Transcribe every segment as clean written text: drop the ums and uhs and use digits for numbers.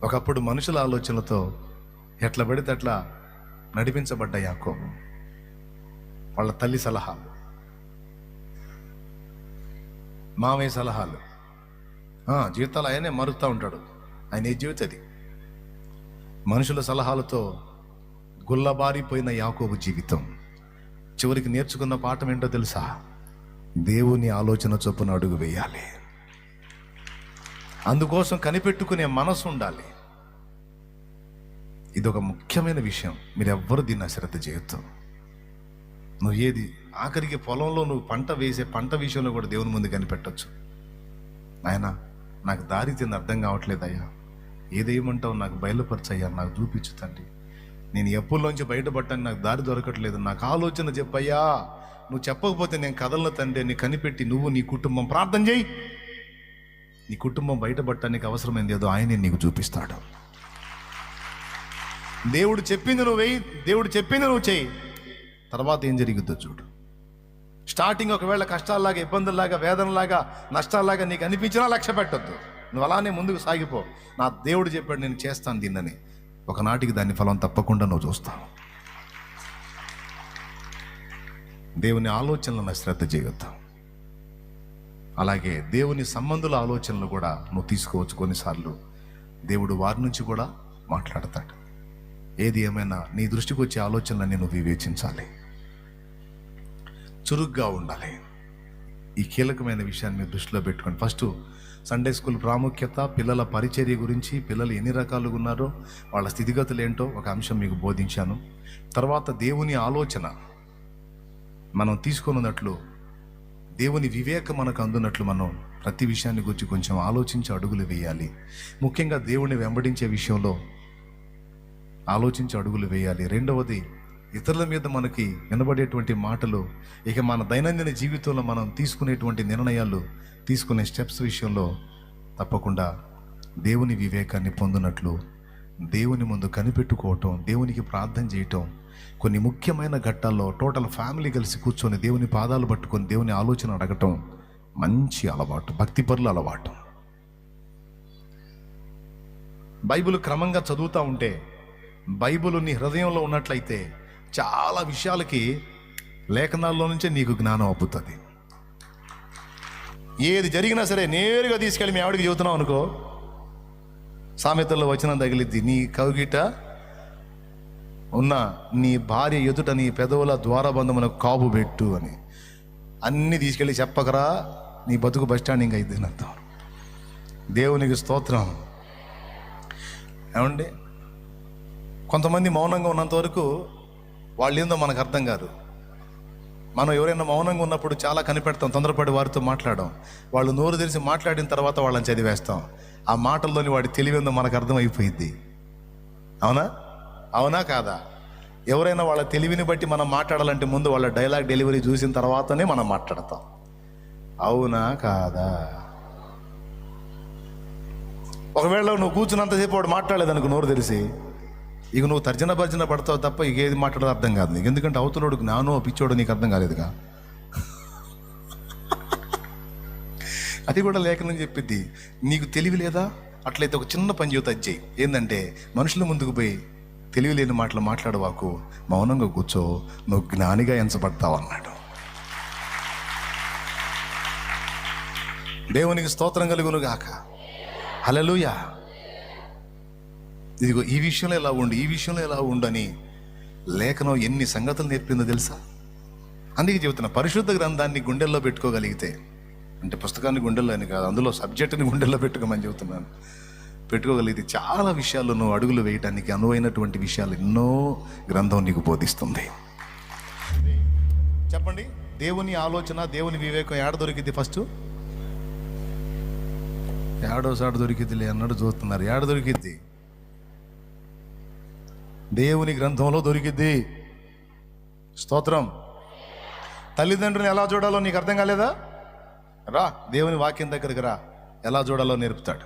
ఒకప్పుడు మనుషుల ఆలోచనలతో ఎట్లా పడితే అట్లా నడిపించబడ్డ యాకోబు, వాళ్ళ తల్లి సలహాలు, మామయ్య సలహాలు, జీవితాలు ఆయనే మరుస్తూ ఉంటాడు. ఆయన ఏ జీవితం అది. మనుషుల సలహాలతో గుల్లబారిపోయిన యాకోబు జీవితం చివరికి నేర్చుకున్న పాఠం ఏంటో తెలుసా? దేవుని ఆలోచన చొప్పున అడుగు వేయాలి. అందుకోసం కనిపెట్టుకునే మనసు ఉండాలి. ఇది ఒక ముఖ్యమైన విషయం. మీరెవ్వరు దీన్ని అశ్రద్ధ చేయొద్దు. నువ్వు ఏది ఆఖరికి పొలంలో నువ్వు పంట వేసే పంట విషయంలో కూడా దేవుని ముందు కనిపెట్టచ్చు. ఆయన నాకు దారి తింది అర్థం కావట్లేదయ్యా, ఏదేమంటావు నాకు బయలుపరచయ్యా, నాకు చూపించు తండ్రి, నేను ఎప్పుల్లోంచి బయటపడ్డాను, నాకు దారి దొరకట్లేదు, నాకు ఆలోచన చెప్పయ్యా, నువ్వు చెప్పకపోతే నేను కదలను తండ్రి అని కనిపెట్టి నువ్వు నీ కుటుంబం ప్రార్థన చేయి. నీ కుటుంబం బయటపడటానికి అవసరమైంది ఏదో ఆయనే నీకు చూపిస్తాడు. దేవుడు చెప్పింది నువ్వు వేయి, దేవుడు చెప్పింది నువ్వు చేయి, తర్వాత ఏం జరిగిద్దో చూడు. స్టార్టింగ్ ఒకవేళ కష్టాల్లాగా, ఇబ్బందుల్లాగా, వేదనలాగా, నష్టాల్లాగా నీకు అనిపించినా లక్ష్య పెట్టొద్దు. నువ్వు అలానే ముందుకు సాగిపో. నా దేవుడు చెప్పాడు నేను చేస్తాను దీన్నని. ఒకనాటికి దాని ఫలం తప్పకుండా నువ్వు చూస్తావు. దేవుని ఆలోచనలను శ్రద్ధ చేయొద్దు. అలాగే దేవుని సంబంధుల ఆలోచనలు కూడా నువ్వు తీసుకోవచ్చు. కొన్నిసార్లు దేవుడు వారి నుంచి కూడా మాట్లాడతాడు. ఏది ఏమైనా నీ దృష్టికి వచ్చే ఆలోచనలన్నీ నువ్వు వివేచించాలి, చురుగ్గా ఉండాలి. ఈ కీలకమైన విషయాన్ని మీరు దృష్టిలో పెట్టుకోండి. ఫస్ట్ సండే స్కూల్ ప్రాముఖ్యత, పిల్లల పరిచర్య గురించి, పిల్లలు ఎన్ని రకాలుగా ఉన్నారో వాళ్ళ స్థితిగతులు ఏంటో ఒక అంశం మీకు బోధించాను. తర్వాత దేవుని ఆలోచన మనం తీసుకున్నట్లు, దేవుని వివేకం మనకు అందునట్లు మనం ప్రతి విషయాన్ని గురించి కొంచెం ఆలోచించి అడుగులు వేయాలి. ముఖ్యంగా దేవుని వెంబడించే విషయంలో ఆలోచించి అడుగులు వేయాలి. రెండవది, ఇతరుల మీద మనకి వినబడేటువంటి మాటలు, ఇక మన దైనందిన జీవితంలో మనం తీసుకునేటువంటి నిర్ణయాలు, తీసుకునే స్టెప్స్ విషయంలో తప్పకుండా దేవుని వివేకాన్ని పొందినట్లు దేవుని ముందు కనిపెట్టుకోవటం, దేవునికి ప్రార్థన చేయటం, కొన్ని ముఖ్యమైన ఘట్టాల్లో టోటల్ ఫ్యామిలీ కలిసి కూర్చొని దేవుని పాదాలు పట్టుకొని దేవుని ఆలోచన అడగటం మంచి అలవాటు, భక్తిపరుల అలవాటు. బైబిల్ క్రమంగా చదువుతూ ఉంటే, బైబిల్ నీ హృదయంలో ఉన్నట్లయితే చాలా విషయాలకి లేఖనాల్లో నుంచే నీకు జ్ఞానం అబ్బుతుంది. ఏది జరిగినా సరే నేరుగా తీసుకెళ్ళి మీ ఆవిడికి చెబుతున్నావు అనుకో, సామెతల్లో వచనం తగిలిద్ది, నీ కౌగిట ఉన్న నీ భార్య ఎదుట నీ పెదవుల ద్వారబంధమునకు కాపు పెట్టు అని. అన్నీ తీసుకెళ్ళి చెప్పకరా, నీ బతుకు బస్ స్టాండింగ్ అయింది అర్థం. దేవునికి స్తోత్రం. ఏమండి, కొంతమంది మౌనంగా ఉన్నంత వరకు వాళ్ళు ఏందో మనకు అర్థం కాదు. మనం ఎవరైనా మౌనంగా ఉన్నప్పుడు చాలా కనిపెడతాం, తొందరపడి వారితో మాట్లాడడం. వాళ్ళు నోరు తెరిచి మాట్లాడిన తర్వాత వాళ్ళని చదివేస్తాం. ఆ మాటల్లోని వాడి తెలివేందో మనకు అర్థమైపోయింది. అవునా అవునా కాదా? ఎవరైనా వాళ్ళ తెలివిని బట్టి మనం మాట్లాడాలంటే ముందు వాళ్ళ డైలాగ్ డెలివరీ చూసిన తర్వాతనే మనం మాట్లాడతాం. అవునా కాదా? ఒకవేళ నువ్వు కూర్చున్నంతసేపు వాడు మాట్లాడలేదనుకో నోరు తెరిచి, ఇక నువ్వు తర్జన భర్జన పడతావు తప్ప ఇక ఏది మాట్లాడదో అర్థం కాదు నీకు. ఎందుకంటే అవతలోడు నానో పిచ్చోడు నీకు అర్థం కాలేదుగా. అది కూడా లేఖనం చెప్పిద్ది, నీకు తెలివి లేదా? అట్లయితే ఒక చిన్న పని చేత అజ్జేయి. ఏంటంటే మనుషుల ముందుకు పోయి తెలివి లేని మాటలు మాట్లాడవాకు, మౌనంగా కూర్చో, నువ్వు జ్ఞానిగా ఎంచబడతావు అన్నాడు. దేవునికి స్తోత్రం కలుగును గాక. హల్లెలూయా. ఇదిగో ఈ విషయంలో ఎలా ఉండు, ఈ విషయంలో ఎలా ఉండని లేఖనం ఎన్ని సంగతులు నేర్పిందో తెలుసా? అందుకే చెబుతున్నా, పరిశుద్ధ గ్రంథాన్ని గుండెల్లో పెట్టుకోగలిగితే, అంటే పుస్తకాన్ని గుండెల్లో అని కాదు, అందులో సబ్జెక్టుని గుండెల్లో పెట్టుకోమని చెబుతున్నాను. పెట్టుకోగలిగితే చాలా విషయాల్లో నువ్వు అడుగులు వేయటానికి అనువైనటువంటి విషయాలు ఎన్నో గ్రంథం నీకు బోధిస్తుంది. చెప్పండి, దేవుని ఆలోచన, దేవుని వివేకం ఏడ దొరికింది? ఫస్ట్ ఏడోసారి దొరికిద్దిలే అన్నాడు చూస్తున్నారు. ఏడ దొరికిద్ది? దేవుని గ్రంథంలో దొరికిద్ది. స్తోత్రం. తల్లిదండ్రుని ఎలా చూడాలో నీకు అర్థం కాలేదా? రా దేవుని వాక్యం దగ్గరికి రా, ఎలా చూడాలో నేర్పుతాడు.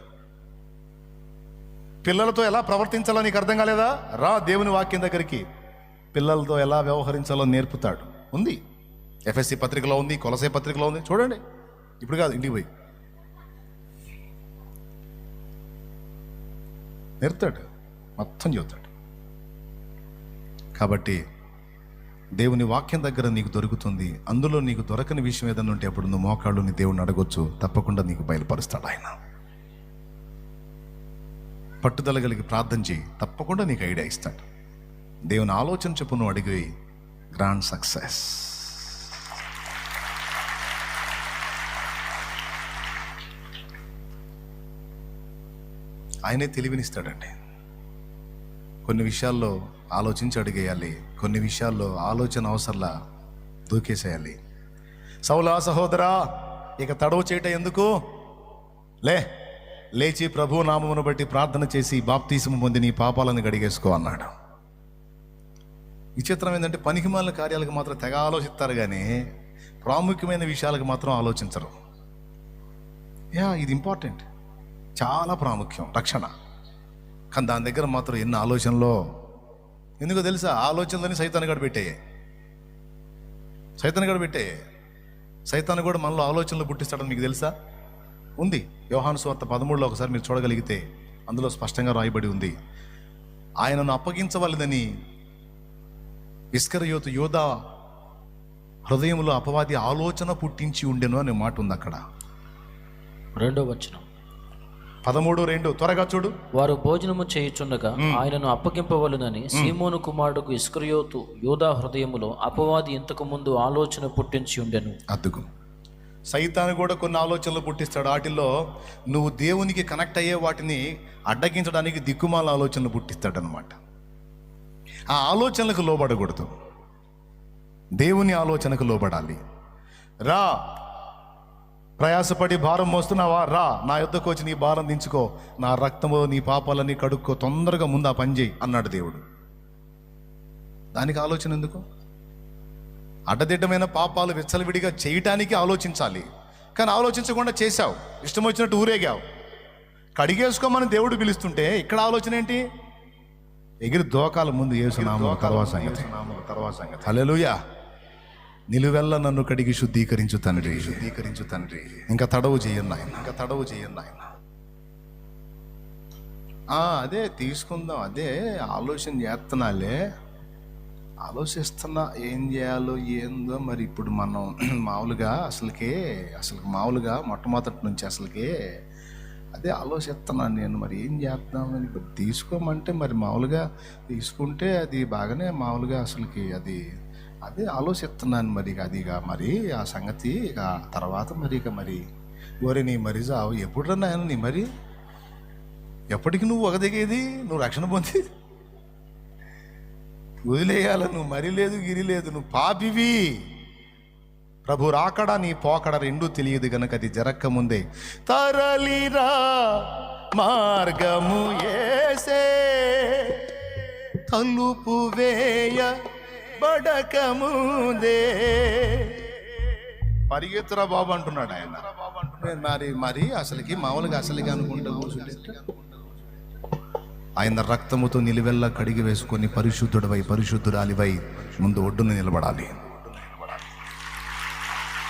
పిల్లలతో ఎలా ప్రవర్తించాలో నీకు అర్థం కాలేదా? రా దేవుని వాక్యం దగ్గరికి, పిల్లలతో ఎలా వ్యవహరించాలో నేర్పుతాడు. ఉంది, ఎఫ్ఎస్సి పత్రికలో ఉంది, కొలసే పత్రికలో ఉంది. చూడండి, ఇప్పుడు కాదు, ఇంటికి పోయి నేర్తాడు, మొత్తం చెబుతాడు. కాబట్టి దేవుని వాక్యం దగ్గర నీకు దొరుకుతుంది. అందులో నీకు దొరకని విషయం ఏదైనా ఉంటే అప్పుడు నువ్వు మోకాళ్ళు నీ దేవుడిని అడగొచ్చు, తప్పకుండా నీకు బయలుపరుస్తాడు ఆయన. పట్టుదల కలిగి ప్రార్థన చేయి, తప్పకుండా నీకు ఐడియా ఇస్తాడు. దేవుని ఆలోచన చెప్పు, నువ్వు అడిగి గ్రాండ్ సక్సెస్. ఆయనే తెలివినిస్తాడండి. కొన్ని విషయాల్లో ఆలోచించి అడిగేయాలి, కొన్ని విషయాల్లో ఆలోచన అవసరంలా దూకేసేయాలి. సౌలా సహోదరా, ఇక తడవు చేయట ఎందుకు, లేచి ప్రభు నామమును బట్టి ప్రార్థన చేసి బాప్తీసము పొంది నీ పాపాలను గడిగేసుకో అన్నాడు. విచిత్రం ఏంటంటే పనికిమాలిన కార్యాలకు మాత్రం తెగ ఆలోచిస్తారు, కానీ ప్రాముఖ్యమైన విషయాలకు మాత్రం ఆలోచించరు. ఇది ఇంపార్టెంట్, చాలా ప్రాముఖ్యం రక్షణ. కానీ దాని దగ్గర మాత్రం ఎన్ని ఆలోచనలో. ఎందుకో తెలుసా? ఆలోచనలని సైతాన్ని కూడా పెట్టాయి. సైతాన్ని కూడా మనలో ఆలోచనలు పుట్టిస్తాడని మీకు తెలుసా? ఉంది. యోహాను సువార్త 13లో ఒకసారి మీరు చూడగలిగితే అందులో స్పష్టంగా రాయబడి ఉంది, ఆయనను అప్పగించవలదని ఇస్కరియోతు యోధా హృదయంలో అపవాది ఆలోచన పుట్టించి ఉండెను అనే మాట ఉంది అక్కడ. 2వ వచనం 13:2 త్వరగా చూడు. వారు భోజనము చేయుచుండగా ఆయనను అప్పగింపవలెనని సీమోను కుమారుడుకు ఇస్కరియోతు యోధా హృదయములో అపవాది ఇంతకు ముందు ఆలోచన పుట్టించి ఉండెను. అద్దుకు సైతాను కూడా కొన్ని ఆలోచనలు పుట్టిస్తాడు. వాటిల్లో నువ్వు దేవునికి కనెక్ట్ అయ్యే వాటిని అడ్డగించడానికి దిక్కుమాల ఆలోచనలు పుట్టిస్తాడు అనమాట. ఆ ఆలోచనలకు లోబడకూడదు, దేవుని ఆలోచనకు లోబడాలి. రా, ప్రయాసపడి భారం మోస్తున్నావా, రా నా యొద్దకు వచ్చి నీ భారం దించుకో, నా రక్తము నీ పాపాలన్నీ కడుక్కో, తొందరగా ముందు ఆ పని చేయి అన్నాడు దేవుడు. దానికి ఆలోచన ఎందుకు? అడ్డదిడ్డమైన పాపాలు విచ్చలవిడిగా చేయటానికి ఆలోచించాలి, కానీ ఆలోచించకుండా చేశావు, ఇష్టం వచ్చినట్టు ఊరేగావు. కడిగేసుకోమని దేవుడు పిలుస్తుంటే ఇక్కడ ఆలోచన ఏంటి? ఎగిరి దోకాల ముందు యేసునామమున తర్వాత సంగతి. హల్లెలూయా. నిలువెల్ల నన్ను కడిగి శుద్ధీకరించు తండ్రి. ఇంకా తడవు చేయను ఆయన. అదే తీసుకుందాం, అదే ఆలోచిస్తున్నా ఏం చేయాలో ఏందో. మరి ఇప్పుడు మనం మామూలుగా మామూలుగా మొట్టమొదటి నుంచి అదే ఆలోచిస్తున్నాను నేను, మరి ఏం చేద్దామని. తీసుకోమంటే మరి మామూలుగా తీసుకుంటే అది బాగానే మామూలుగా అదే ఆలోచిస్తున్నాను. మరి ఆ సంగతి ఇక తర్వాత మరి ఓరే నీ మరి జావు ఎప్పుడు రన్నా నీ మరి ఎప్పటికి నువ్వు ఒకదిగేది, నువ్వు రక్షణ పొంది వదిలేయాల. నువ్వు మరి లేదు గిరి లేదు, నువ్వు పాపివి. ప్రభు రాకడా నీ పోకడ రెండూ తెలియదు గనక అది జరక్క ముందే తరలిరా మార్గము యేసే, తలుపు వేయ బడకముందే. పరిగెత్తురా బాబు అంటున్నాడు ఆయన. మరి మామూలుగా అనుకుంటా ఆయన రక్తముతో నిలువెల్లా కడిగి వేసుకొని పరిశుద్ధురాలివై ముందు ఒడ్డున నిలబడాలి.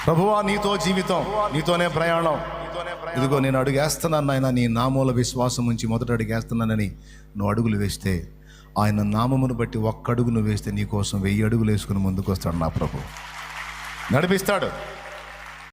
ప్రభువా నీతో జీవితం, నీతోనే ప్రయాణం. ఇదిగో నేను అడుగేస్తున్నాను నాయన, నీ నామూల విశ్వాసం ఉంచి మొదట అడుగేస్తున్నానని నువ్వు అడుగులు వేస్తే, ఆయన నామమును బట్టి ఒక్క అడుగు నువ్వు వేస్తే నీ కోసం 1000 అడుగులు వేసుకుని ముందుకు వస్తాడు నా ప్రభు, నడిపిస్తాడు.